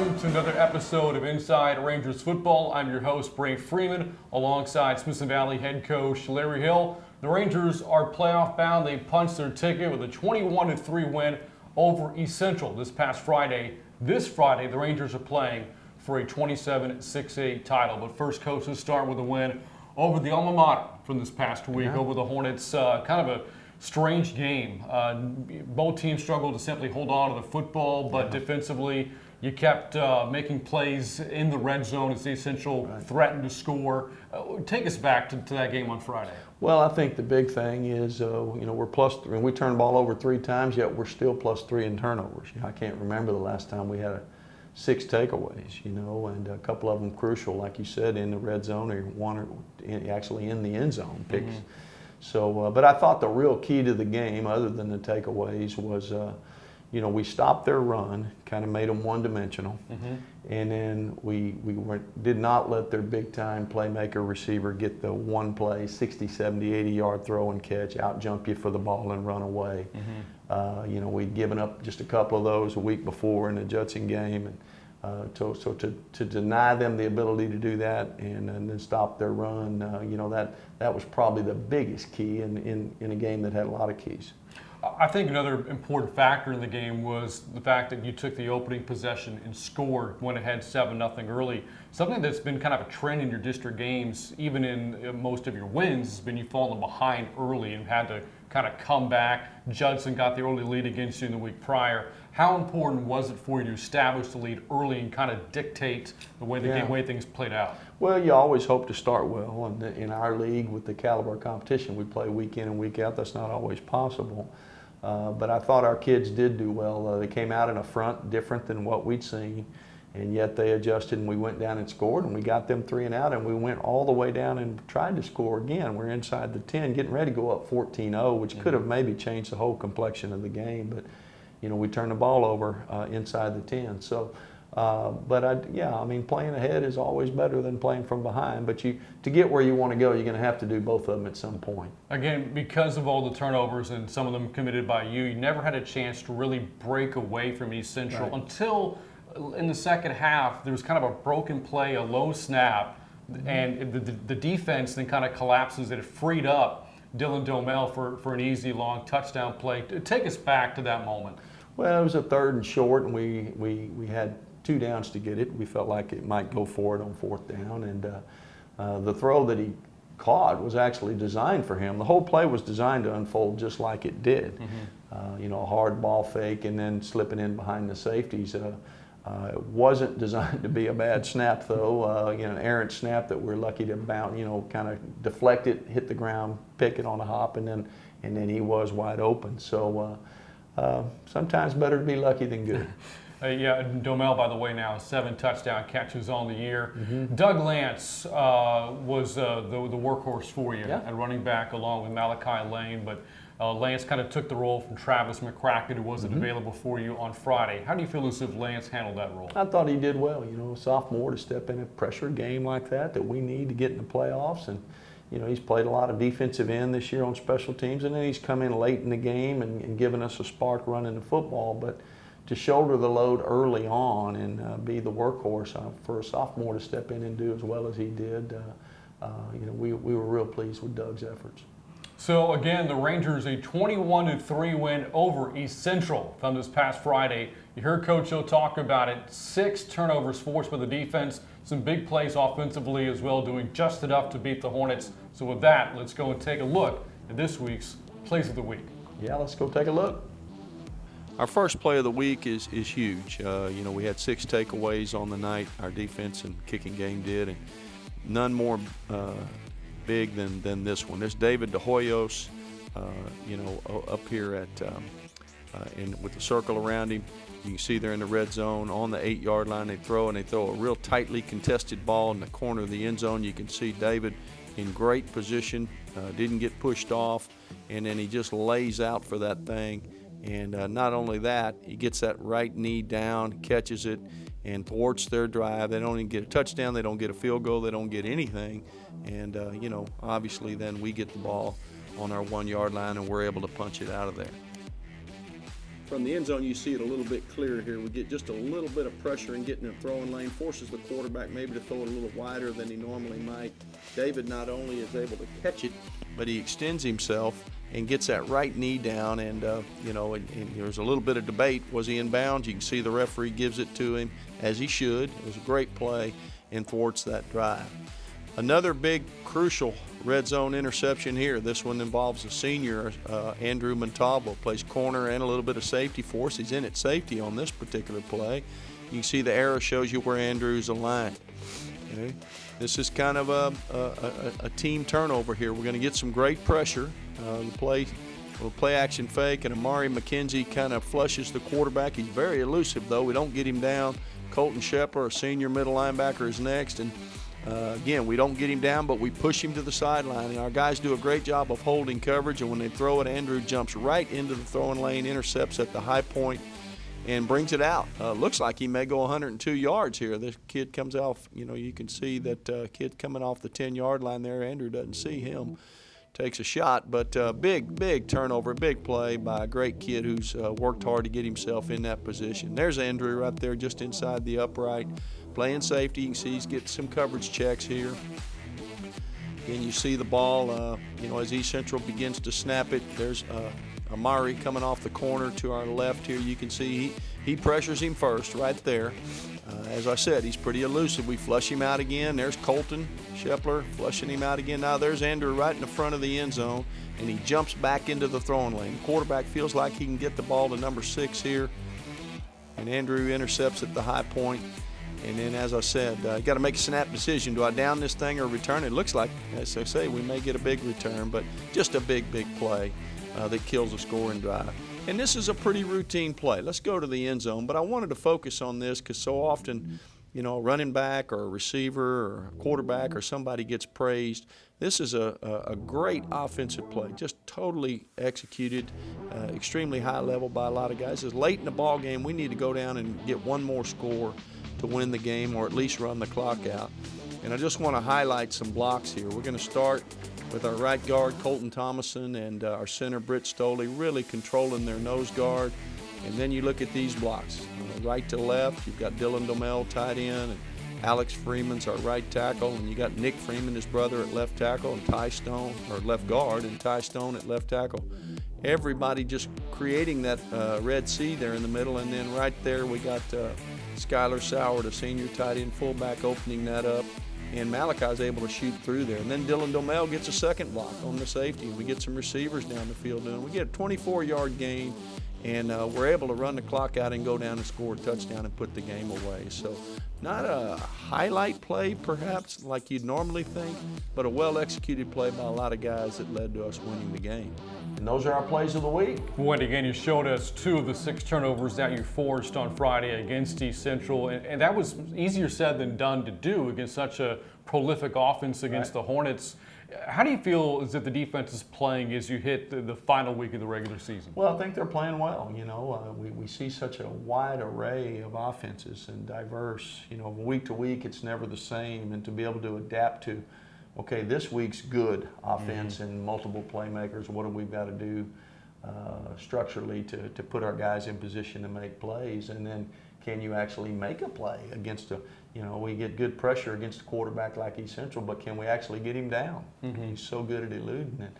Welcome to another episode of Inside Rangers Football. I'm your host, Bray Freeman, alongside Smithson Valley head coach Larry Hill. The Rangers are playoff bound. They punched their ticket with a 21-3 win over East Central this past Friday. This Friday, the Rangers are playing for a 27-6-8 title. But first, coach, let's start with a win over the alma mater from this past week, over the Hornets. Kind of a strange game. Both teams struggled to simply hold on to the football, but defensively, you kept making plays in the red zone as East Central threatened to score. Take us back to that game on Friday. Well, I think the big thing is, we're +3. We turned the ball over 3 times, yet we're still +3 in turnovers. I can't remember the last time we had 6 takeaways, and a couple of them crucial, like you said, in the red zone, or actually in the end zone picks. Mm-hmm. So, but I thought the real key to the game, other than the takeaways, was, we stopped their run, kind of made them one-dimensional, and then we did not let their big-time playmaker receiver get the one play, 60, 70, 80-yard throw and catch, out-jump you for the ball and run away. We'd given up just a couple of those a week before in the Judson game, and to deny them the ability to do that and then stop their run, that was probably the biggest key in a game that had a lot of keys. I think another important factor in the game was the fact that you took the opening possession and scored, went ahead 7-0 early. Something that's been kind of a trend in your district games, even in most of your wins, has been you've fallen behind early and had to kind of come back. Judson got the early lead against you in the week prior. How important was it for you to establish the lead early and kind of dictate the way the way things played out? Well, you always hope to start well, and in our league with the caliber of competition we play week in and week out, that's not always possible. But I thought our kids did do well. They came out in a front different than what we'd seen, and yet they adjusted, and we went down and scored, and we got them 3 and out, and we went all the way down and tried to score again. We're inside the 10, getting ready to go up 14-0, which could have maybe changed the whole complexion of the game, but we turned the ball over inside the 10. So, playing ahead is always better than playing from behind. But to get where you want to go, you're going to have to do both of them at some point. Again, because of all the turnovers and some of them committed by you, you never had a chance to really break away from East Central until in the second half. There was kind of a broken play, a low snap, and the defense then kind of collapses. It freed up Dylan Domel for an easy long touchdown play. Take us back to that moment. Well, it was a 3rd and short, and we had 2 downs to get it. We felt like it might go for it on 4th down, and the throw that he caught was actually designed for him. The whole play was designed to unfold just like it did. A hard ball fake and then slipping in behind the safeties. It wasn't designed to be a bad snap, though. An errant snap that we're lucky to bounce, kind of deflect it, hit the ground, pick it on a hop, and then he was wide open. So sometimes better to be lucky than good. Domel, by the way, now 7 touchdown catches on the year. Doug Lance was the workhorse for you at running back along with Malachi Lane, but Lance kind of took the role from Travis McCracken, who wasn't available for you on Friday. How do you feel as if Lance handled that role? I thought he did well. A sophomore to step in a pressure game like that we need to get in the playoffs, and he's played a lot of defensive end this year on special teams, and then he's come in late in the game and given us a spark running the football. But to shoulder the load early on and be the workhorse for a sophomore to step in and do as well as he did, we were real pleased with Doug's efforts. So again, the Rangers a 21-3 win over East Central from this past Friday. You heard Coach Hill talk about it. 6 turnovers forced by the defense. Some big plays offensively as well, doing just enough to beat the Hornets. So with that, let's go and take a look at this week's Plays of the Week. Yeah, let's go take a look. Our first play of the week is huge. We had 6 takeaways on the night. Our defense and kicking game did, and none more big than this one. There's David De Hoyos, up here with the circle around him. You can see they're in the red zone on the 8-yard line. They throw a real tightly contested ball in the corner of the end zone. You can see David in great position, didn't get pushed off, and then he just lays out for that thing. And not only that, he gets that right knee down, catches it, and thwarts their drive. They don't even get a touchdown. They don't get a field goal. They don't get anything. And, obviously then we get the ball on our 1-yard line, and we're able to punch it out of there. from the end zone, you see it a little bit clearer here. We get just a little bit of pressure in getting the throwing lane, forces the quarterback maybe to throw it a little wider than he normally might. David not only is able to catch it, but he extends himself and gets that right knee down. And, and there's a little bit of debate. Was he in bounds? You can see the referee gives it to him, as he should. It was a great play and thwarts that drive. Another big, crucial red zone interception here. This one involves a senior, Andrew Montalvo, plays corner and a little bit of safety for us. He's in at safety on this particular play. You can see the arrow shows you where Andrew's aligned. Okay. This is kind of a team turnover here. We're going to get some great pressure. We'll play action fake, and Amari McKenzie kind of flushes the quarterback. He's very elusive, though. We don't get him down. Colton Shepler, a senior middle linebacker, is next. And again, we don't get him down, but we push him to the sideline, and our guys do a great job of holding coverage. And when they throw it, Andrew jumps right into the throwing lane, intercepts at the high point, and brings it out. Looks like he may go 102 yards here. This kid comes off, you can see that kid coming off the 10-yard line there. Andrew doesn't see him. Takes a shot, but big turnover, big play by a great kid who's worked hard to get himself in that position. There's Andrew right there just inside the upright, playing safety. You can see he's getting some coverage checks here. Again, you see the ball, as East Central begins to snap it. There's Amari coming off the corner to our left here. You can see he pressures him first right there. As I said, he's pretty elusive. We flush him out again. There's Colton Shepler flushing him out again. Now there's Andrew right in the front of the end zone, and he jumps back into the throwing lane. Quarterback feels like he can get the ball to number 6 here, and Andrew intercepts at the high point. And then, as I said, you got to make a snap decision. Do I down this thing or return it? It looks like, as I say, we may get a big return, but just a big play that kills a scoring drive. And this is a pretty routine play. Let's go to the end zone. But I wanted to focus on this because so often, a running back or a receiver or a quarterback or somebody gets praised. This is a great offensive play, just totally executed, extremely high level by a lot of guys. It's late in the ball game. We need to go down and get one more score to win the game or at least run the clock out. And I just want to highlight some blocks here. We're going to start with our right guard, Colton Thomason, and our center, Britt Stoley, really controlling their nose guard. And then you look at these blocks. Right to left, you've got Dylan Domel tight end, and Alex Freeman's our right tackle, and you got Nick Freeman, his brother, at left tackle, and Ty Stone, or left guard, and Ty Stone at left tackle. Everybody just creating that Red Sea there in the middle, and then right there we got Skylar Soward, a senior tight end fullback, opening that up. And Malachi's able to shoot through there. And then Dylan Domel gets a second block on the safety. We get some receivers down the field doing it. We get a 24-yard gain, and we're able to run the clock out and go down and score a touchdown and put the game away. So not a highlight play, perhaps, like you'd normally think, but a well-executed play by a lot of guys that led to us winning the game. And those are our plays of the week. Wendy, again, you showed us 2 of the 6 turnovers that you forced on Friday against East Central, and that was easier said than done to do against such a prolific offense against the Hornets. How do you feel as if the defense is playing as you hit the final week of the regular season? Well, I think they're playing well. We see such a wide array of offenses and diverse. Week to week, it's never the same, and to be able to adapt to, okay, this week's good offense and multiple playmakers. What do we got to do structurally to put our guys in position to make plays? And then can you actually make a play against we get good pressure against a quarterback like East Central, but can we actually get him down? He's so good at eluding it.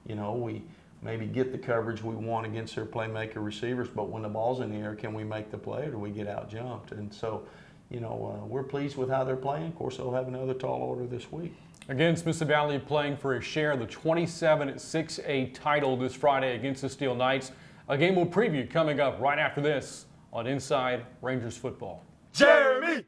We maybe get the coverage we want against their playmaker receivers, but when the ball's in the air, can we make the play or do we get out jumped? And so, we're pleased with how they're playing. Of course, they'll have another tall order this week. Again, Smithson Valley playing for a share of the 27-6A title this Friday against the Steele Knights. A game we'll preview coming up right after this on Inside Rangers Football. Jeremy!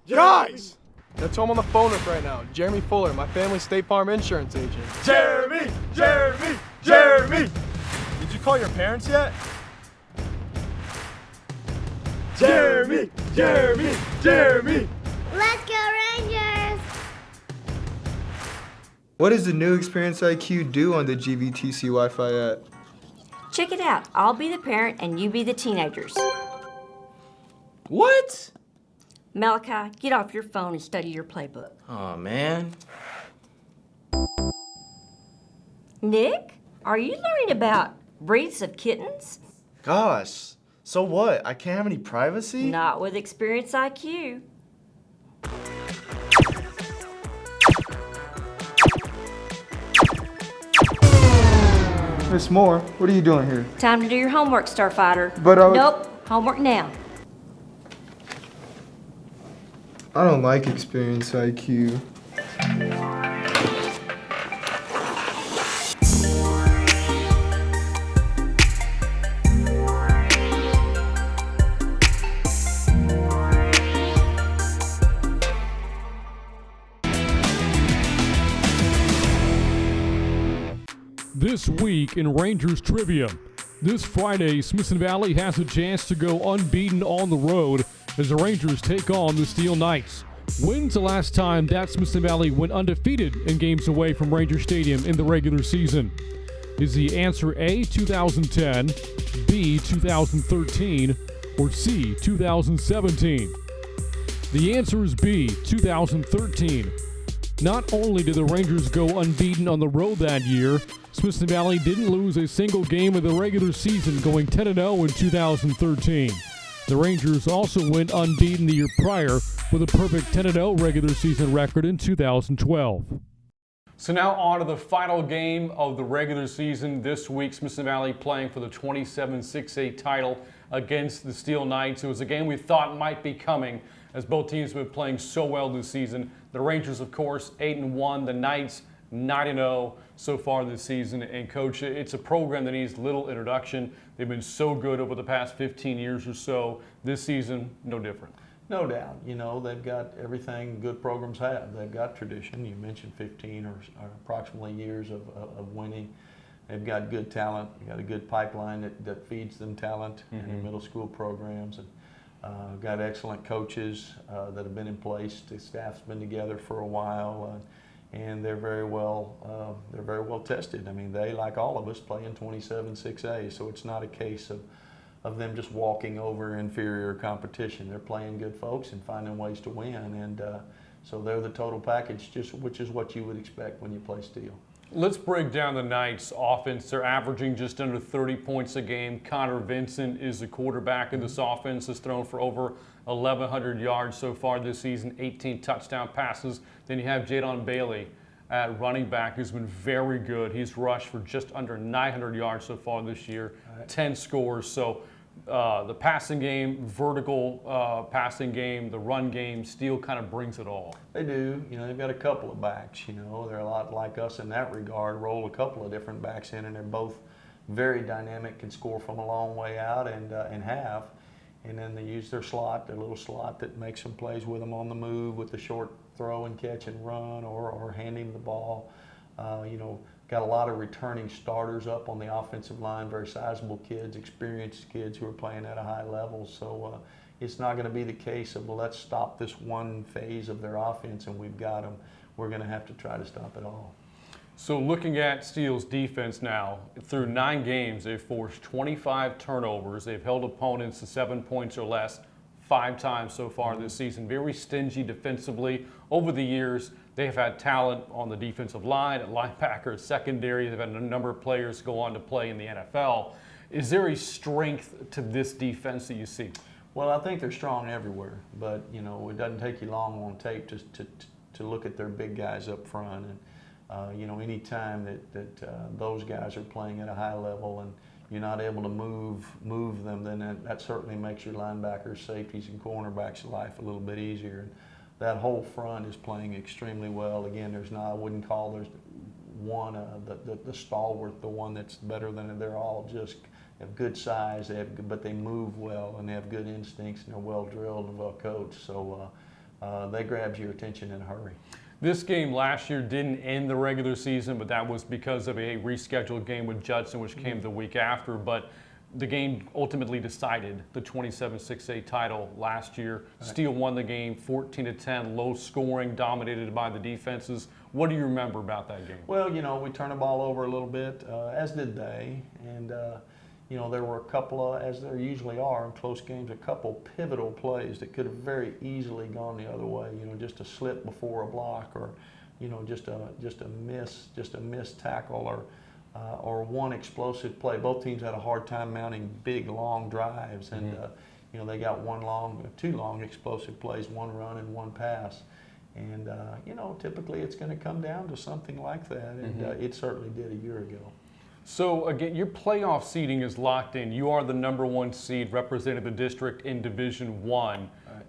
Guys! That's who I'm on the phone with right now. Jeremy Fuller, my family's State Farm insurance agent. Jeremy! Did you call your parents yet? Jeremy! Let's go Rangers! What does the new Experience IQ do on the GVTC Wi-Fi app? Check it out. I'll be the parent and you be the teenagers. What? Malachi, get off your phone and study your playbook. Aw, man. Nick? Are you learning about breeds of kittens? Gosh, so what? I can't have any privacy? Not with Experience IQ. Miss Moore, what are you doing here? Time to do your homework, Starfighter. But I was- Nope, homework now. I don't like Experience IQ. This week in Rangers Trivia. This Friday, Smithson Valley has a chance to go unbeaten on the road as the Rangers take on the Steele Knights. When's the last time that Smithson Valley went undefeated in games away from Ranger Stadium in the regular season? Is the answer A, 2010, B, 2013, or C, 2017? The answer is B, 2013. Not only did the Rangers go unbeaten on the road that year, Smithson Valley didn't lose a single game of the regular season, going 10-0 in 2013. The Rangers also went unbeaten the year prior with a perfect 10-0 regular season record in 2012. So now on to the final game of the regular season this week. Smithson Valley playing for the 27-6A title against the Steele Knights. It was a game we thought might be coming as both teams have been playing so well this season. The Rangers, of course, 8-1. The Knights, 9-0 so far this season. And Coach, it's a program that needs little introduction. They've been so good over the past 15 years or so. This season, no different. No doubt. You know, they've got everything good programs have. They've got tradition. You mentioned 15 or approximately years of winning. They've got good talent. They've got a good pipeline that feeds them talent in their middle school programs. And got excellent coaches that have been in place. The staff's been together for a while. And they're very well tested. I mean, they, like all of us, play in 27-6A, so it's not a case of them just walking over inferior competition. They're playing good folks and finding ways to win, and so they're the total package, which is what you would expect when you play Steele. Let's break down the Knights' offense. They're averaging just under 30 points a game. Connor Vincent is the quarterback of this offense. Has thrown for over 1,100 yards so far this season, 18 touchdown passes. Then you have Jadon Bailey at running back, who's been very good. He's rushed for just under 900 yards so far this year, 10 scores. So the passing game, vertical passing game, the run game, Steele kind of brings it all. They do. You know, they've got a couple of backs. You know, they're a lot like us in that regard. Roll a couple of different backs in, and they're both very dynamic, can score from a long way out and have. And then they use their slot, their little slot that makes some plays with them on the move with the short throw and catch and run or handing the ball. You know, got a lot of returning starters up on the offensive line, very sizable kids, experienced kids who are playing at a high level. So it's not going to be the case of, well, let's stop this one phase of their offense and we've got them. We're going to have to try to stop it all. So looking at Steele's defense now, through 9 games, they've forced 25 turnovers. They've held opponents to 7 points or less 5 times so far this season. Very stingy defensively. Over the years, they have had talent on the defensive line, at linebacker, at secondary. They've had a number of players go on to play in the NFL. Is there a strength to this defense that you see? Well, I think they're strong everywhere, but you know, it doesn't take you long on tape to look at their big guys up front. And you know, any time that those guys are playing at a high level and you're not able to move them, then that certainly makes your linebackers, safeties, and cornerbacks' life a little bit easier. And that whole front is playing extremely well. Again, I wouldn't call there's one the stalwart, the one that's better than. They're all just have good size, but they move well and they have good instincts and they're well drilled and well coached. So they grab your attention in a hurry. This game last year didn't end the regular season, but that was because of a rescheduled game with Judson, which came the week after. But the game ultimately decided the 27-6A title last year. Right. Steele won the game 14-10, low scoring, dominated by the defenses. What do you remember about that game? Well, you know, we turned the ball over a little bit, as did they. And, you know, there were a couple of, as there usually are in close games, a couple pivotal plays that could have very easily gone the other way. You know, just a slip before a block, or, you know, just a missed tackle, or or one explosive play. Both teams had a hard time mounting big, long drives, and you know, they got two long explosive plays, one run and one pass. And you know, typically it's going to come down to something like that, and it certainly did a year ago. So again, your playoff seeding is locked in. You are the #1 seed representing the district in Division I.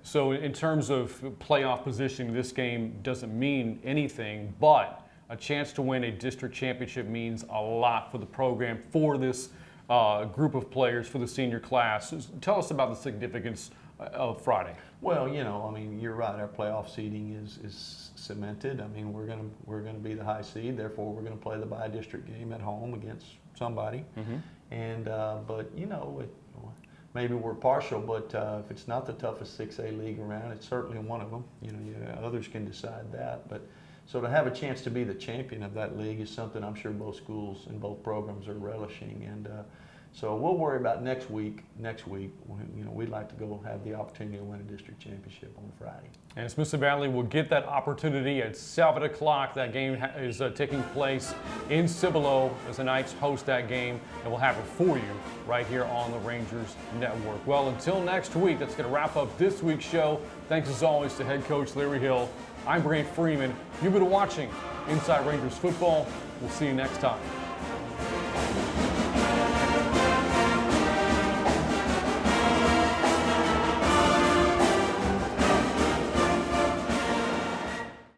So in terms of playoff positioning, this game doesn't mean anything, but a chance to win a district championship means a lot for the program, for this group of players, for the senior class. Tell us about the significance of Friday. Well, you know, I mean, you're right. Our playoff seeding is cemented. I mean, we're gonna be the high seed. Therefore, we're gonna play the bi-district game at home against somebody. And but you know, maybe we're partial, but if it's not the toughest 6A league around, it's certainly one of them. You know, others can decide that. But so to have a chance to be the champion of that league is something I'm sure both schools and both programs are relishing. And so we'll worry about next week. You know, we'd like to go have the opportunity to win a district championship on Friday. And Smithson Valley will get that opportunity at 7 o'clock. That game is taking place in Cibolo as the Knights host that game, and we'll have it for you right here on the Rangers Network. Well, until next week, that's going to wrap up this week's show. Thanks as always to head coach Larry Hill. I'm Brant Freeman. You've been watching Inside Rangers Football. We'll see you next time.